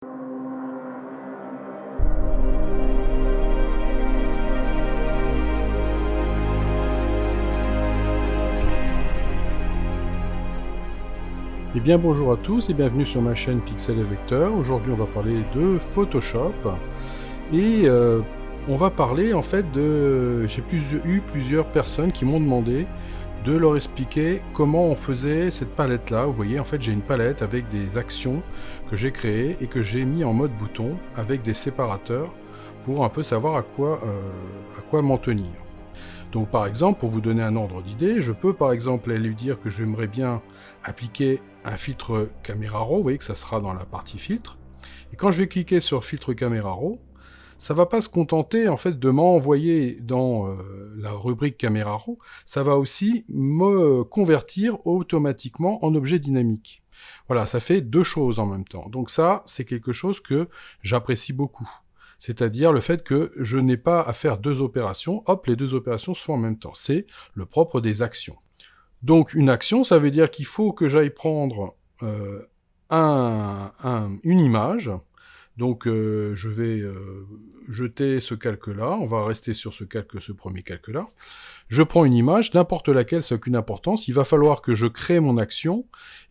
Eh bien bonjour à tous et bienvenue sur ma chaîne Pixel et Vecteur. Aujourd'hui on va parler de Photoshop et on va parler en fait de... J'ai eu plusieurs personnes qui m'ont demandé de leur expliquer comment on faisait cette palette là. Vous voyez, en fait j'ai une palette avec des actions que j'ai créées et que j'ai mis en mode bouton avec des séparateurs pour un peu savoir à quoi m'en tenir. Donc par exemple, pour vous donner un ordre d'idée, je peux par exemple aller lui dire que j'aimerais bien appliquer un filtre caméra raw, vous voyez que ça sera dans la partie filtre. Et quand je vais cliquer sur filtre caméra raw, ça va pas se contenter en fait de m'envoyer dans la rubrique caméra raw, ça va aussi me convertir automatiquement en objet dynamique. Voilà, ça fait deux choses en même temps. Donc ça, c'est quelque chose que j'apprécie beaucoup. C'est-à-dire le fait que je n'ai pas à faire deux opérations, hop, les deux opérations sont en même temps. C'est le propre des actions. Donc une action, ça veut dire qu'il faut que j'aille prendre une image. Donc je vais jeter ce calque-là, on va rester sur ce premier calque-là. Je prends une image, n'importe laquelle, ça n'a aucune importance. Il va falloir que je crée mon action,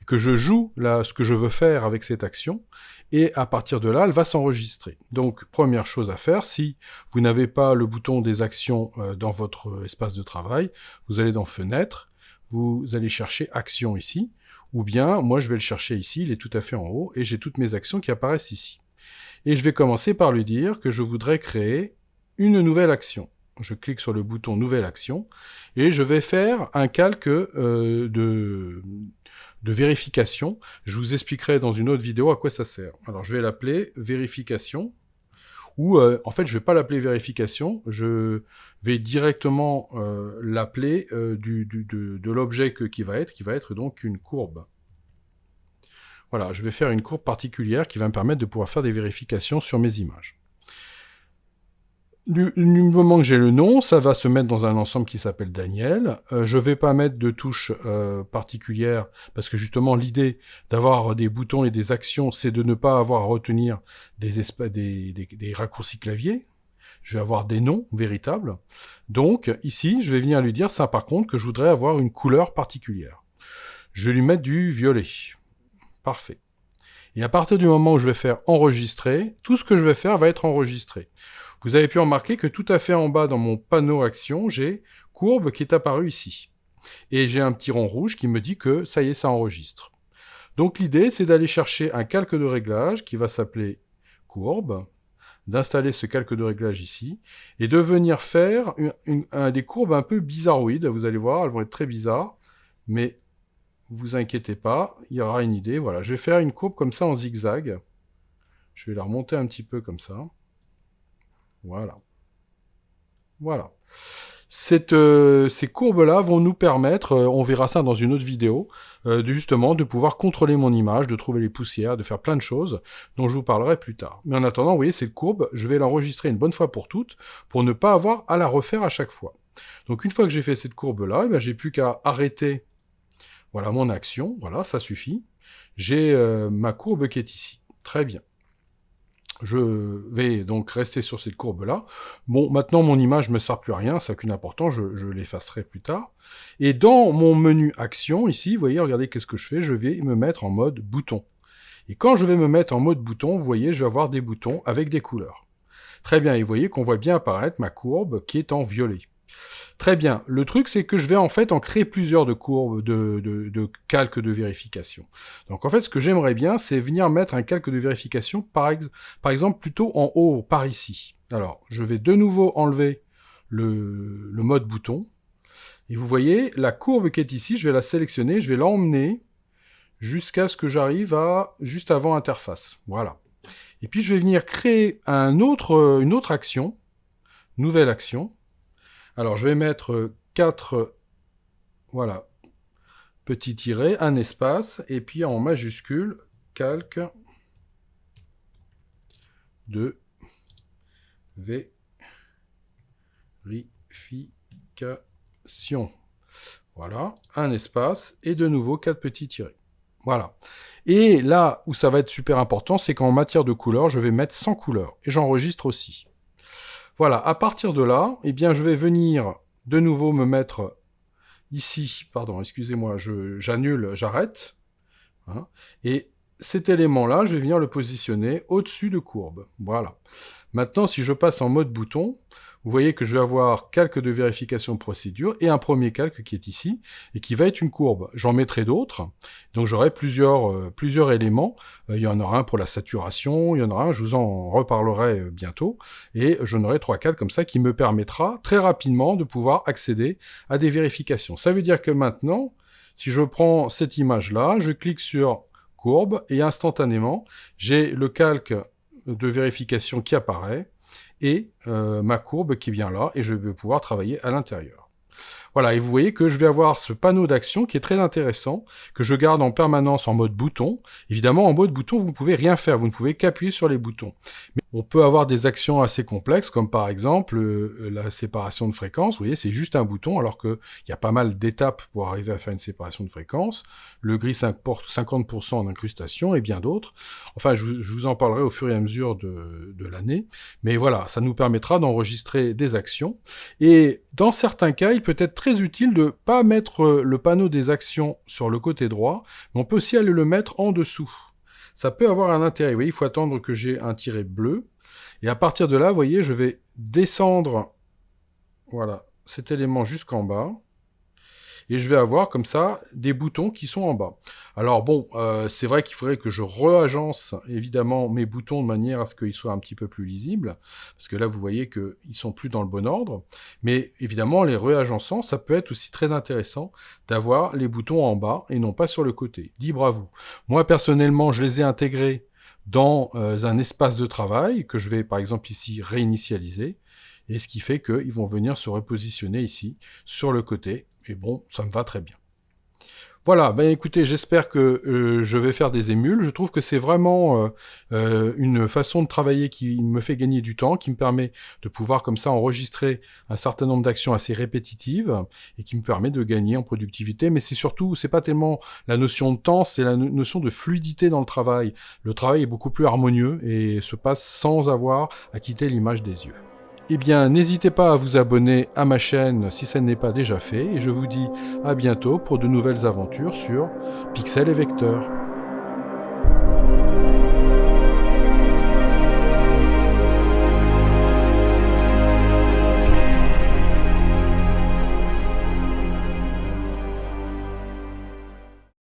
que je joue ce que je veux faire avec cette action, et à partir de là, elle va s'enregistrer. Donc, première chose à faire, si vous n'avez pas le bouton des actions dans votre espace de travail, vous allez dans Fenêtre, vous allez chercher Action ici, ou bien, moi je vais le chercher ici, il est tout à fait en haut, et j'ai toutes mes actions qui apparaissent ici. Et je vais commencer par lui dire que je voudrais créer une nouvelle action. Je clique sur le bouton Nouvelle action, et je vais faire un calque de vérification. Je vous expliquerai dans une autre vidéo à quoi ça sert. Alors je vais l'appeler vérification, ou en fait je ne vais pas l'appeler vérification, je vais directement l'appeler de l'objet qui va être donc une courbe. Voilà, je vais faire une courbe particulière qui va me permettre de pouvoir faire des vérifications sur mes images. Du moment que j'ai le nom, ça va se mettre dans un ensemble qui s'appelle Daniel. Je ne vais pas mettre de touche particulière, parce que justement l'idée d'avoir des boutons et des actions, c'est de ne pas avoir à retenir des raccourcis clavier. Je vais avoir des noms véritables. Donc ici, je vais venir lui dire ça par contre que je voudrais avoir une couleur particulière. Je vais lui mettre du violet. Parfait. Et à partir du moment où je vais faire enregistrer, tout ce que je vais faire va être enregistré. Vous avez pu remarquer que tout à fait en bas dans mon panneau action, j'ai courbe qui est apparue ici. Et j'ai un petit rond rouge qui me dit que ça y est, ça enregistre. Donc l'idée, c'est d'aller chercher un calque de réglage qui va s'appeler courbe, d'installer ce calque de réglage ici, et de venir faire des courbes un peu bizarroïdes. Vous allez voir, elles vont être très bizarres, mais vous inquiétez pas, il y aura une idée. Voilà, je vais faire une courbe comme ça en zigzag. Je vais la remonter un petit peu comme ça. Voilà. Voilà. Ces courbes-là vont nous permettre, on verra ça dans une autre vidéo, justement de pouvoir contrôler mon image, de trouver les poussières, de faire plein de choses dont je vous parlerai plus tard. Mais en attendant, vous voyez, cette courbe, je vais l'enregistrer une bonne fois pour toutes pour ne pas avoir à la refaire à chaque fois. Donc une fois que j'ai fait cette courbe-là, eh j'ai plus qu'à arrêter voilà, mon action. Voilà, ça suffit. J'ai ma courbe qui est ici. Très bien. Je vais donc rester sur cette courbe-là. Bon, maintenant, mon image ne me sert plus à rien, ça n'a qu'une importance, je l'effacerai plus tard. Et dans mon menu Action, ici, vous voyez, regardez qu'est-ce que je fais, je vais me mettre en mode bouton. Et quand je vais me mettre en mode bouton, vous voyez, je vais avoir des boutons avec des couleurs. Très bien, et vous voyez qu'on voit bien apparaître ma courbe qui est en violet. Très bien. Le truc, c'est que je vais en fait en créer plusieurs de courbes, de calques de vérification. Donc en fait, ce que j'aimerais bien, c'est venir mettre un calque de vérification, par exemple, plutôt en haut, par ici. Alors, je vais de nouveau enlever le mode bouton. Et vous voyez, la courbe qui est ici, je vais la sélectionner, je vais l'emmener jusqu'à ce que j'arrive à juste avant interface. Voilà. Et puis, je vais venir créer une autre action, nouvelle action. Alors, je vais mettre 4, voilà, petits tirets, un espace, et puis en majuscule, calque de vérification. Voilà, un espace, et de nouveau 4 petits tirets. Voilà. Et là où ça va être super important, c'est qu'en matière de couleur, je vais mettre 100 couleurs. Et j'enregistre aussi. Voilà, à partir de là, eh bien, je vais venir de nouveau me mettre ici. Pardon, excusez-moi, j'annule, j'arrête. Hein, et cet élément-là, je vais venir le positionner au-dessus de courbe. Voilà. Maintenant, si je passe en mode bouton, vous voyez que je vais avoir calque de vérification de procédure et un premier calque qui est ici et qui va être une courbe. J'en mettrai d'autres, donc j'aurai plusieurs éléments. Il y en aura un pour la saturation, il y en aura un, je vous en reparlerai bientôt, et j'en aurai 3-4 comme ça qui me permettra très rapidement de pouvoir accéder à des vérifications. Ça veut dire que maintenant, si je prends cette image-là, je clique sur courbe et instantanément, j'ai le calque de vérification qui apparaît et ma courbe qui vient là et je vais pouvoir travailler à l'intérieur. Voilà, et vous voyez que je vais avoir ce panneau d'action qui est très intéressant, que je garde en permanence en mode bouton. Évidemment, en mode bouton, vous ne pouvez rien faire, vous ne pouvez qu'appuyer sur les boutons. Mais on peut avoir des actions assez complexes, comme par exemple la séparation de fréquences. Vous voyez, c'est juste un bouton, alors qu'il y a pas mal d'étapes pour arriver à faire une séparation de fréquences. Le gris 50% en incrustation et bien d'autres. Enfin, je vous en parlerai au fur et à mesure de l'année. Mais voilà, ça nous permettra d'enregistrer des actions. Et dans certains cas, il peut être très utile de ne pas mettre le panneau des actions sur le côté droit, mais on peut aussi aller le mettre en dessous. Ça peut avoir un intérêt. Vous voyez, il faut attendre que j'ai un tiret bleu. Et à partir de là, vous voyez, je vais descendre voilà, cet élément jusqu'en bas. Et je vais avoir comme ça des boutons qui sont en bas. Alors bon, c'est vrai qu'il faudrait que je réagence évidemment mes boutons de manière à ce qu'ils soient un petit peu plus lisibles, parce que là vous voyez qu'ils ne sont plus dans le bon ordre, mais évidemment les réagençant, ça peut être aussi très intéressant d'avoir les boutons en bas et non pas sur le côté. Libre à vous. Moi personnellement, je les ai intégrés dans un espace de travail que je vais par exemple ici réinitialiser, et ce qui fait qu'ils vont venir se repositionner ici, sur le côté, et bon, ça me va très bien. Voilà, ben écoutez, j'espère que je vais faire des émules. Je trouve que c'est vraiment une façon de travailler qui me fait gagner du temps, qui me permet de pouvoir comme ça enregistrer un certain nombre d'actions assez répétitives et qui me permet de gagner en productivité. Mais c'est surtout, c'est pas tellement la notion de temps, c'est la notion de fluidité dans le travail. Le travail est beaucoup plus harmonieux et se passe sans avoir à quitter l'image des yeux. Eh bien, n'hésitez pas à vous abonner à ma chaîne si ça n'est pas déjà fait, et je vous dis à bientôt pour de nouvelles aventures sur Pixels et Vecteurs.